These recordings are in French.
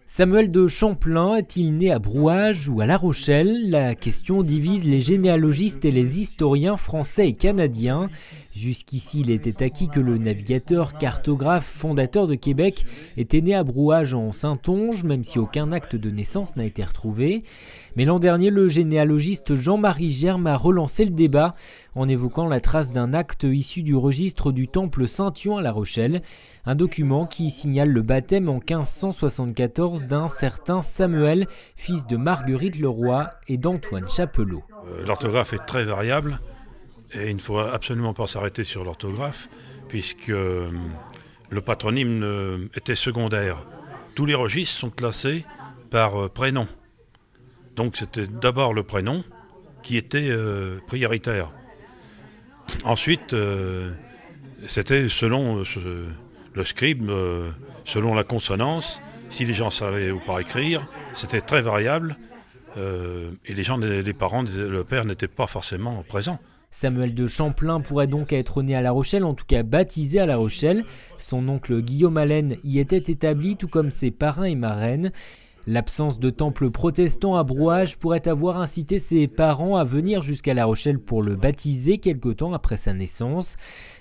Samuel de Champlain est-il né à Brouage ou à La Rochelle? La question divise les généalogistes et les historiens français et canadiens. Jusqu'ici, il était acquis que le navigateur, cartographe, fondateur de Québec était né à Brouage en Saintonge, même si aucun acte de naissance n'a été retrouvé. Mais l'an dernier, le généalogiste Jean-Marie Germe a relancé le débat en évoquant la trace d'un acte issu du registre du temple Saint-Yon à La Rochelle, un document qui signale le baptême en 1574 d'un certain Samuel, fils de Marguerite Leroy et d'Antoine Chapelot. L'orthographe est très variable. Et il ne faut absolument pas s'arrêter sur l'orthographe, puisque le patronyme était secondaire. Tous les registres sont classés par prénom. Donc c'était d'abord le prénom qui était prioritaire. Ensuite, c'était selon le scribe, selon la consonance, si les gens savaient ou pas écrire, c'était très variable. Et les parents, le père n'était pas forcément présent. Samuel de Champlain pourrait donc être né à La Rochelle, en tout cas baptisé à La Rochelle. Son oncle Guillaume Allen y était établi, tout comme ses parrains et marraines. L'absence de temple protestant à Brouage pourrait avoir incité ses parents à venir jusqu'à La Rochelle pour le baptiser quelque temps après sa naissance.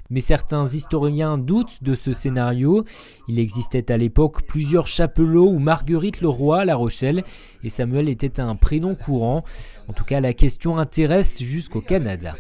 Mais certains historiens doutent de ce scénario. Il existait à l'époque plusieurs Chapelots ou Marguerite Leroy à La Rochelle et Samuel était un prénom courant. En tout cas, la question intéresse jusqu'au Canada.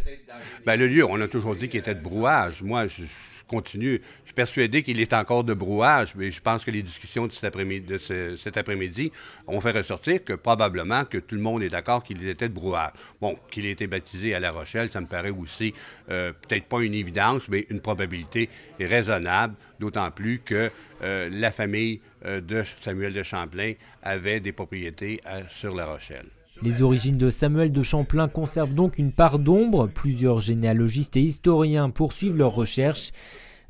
Le lieu, on a toujours dit qu'il était de Brouage. Moi, je continue. Je suis persuadé qu'il est encore de Brouage, mais je pense que les discussions de cet après-midi ont fait ressortir que probablement que tout le monde est d'accord qu'il était de Brouage. Bon, qu'il ait été baptisé à La Rochelle, ça me paraît aussi peut-être pas une évidence, mais une probabilité raisonnable, d'autant plus que la famille de Samuel de Champlain avait des propriétés sur La Rochelle. Les origines de Samuel de Champlain conservent donc une part d'ombre. Plusieurs généalogistes et historiens poursuivent leurs recherches.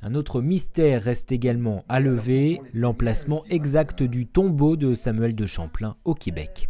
Un autre mystère reste également à lever, l'emplacement exact du tombeau de Samuel de Champlain au Québec.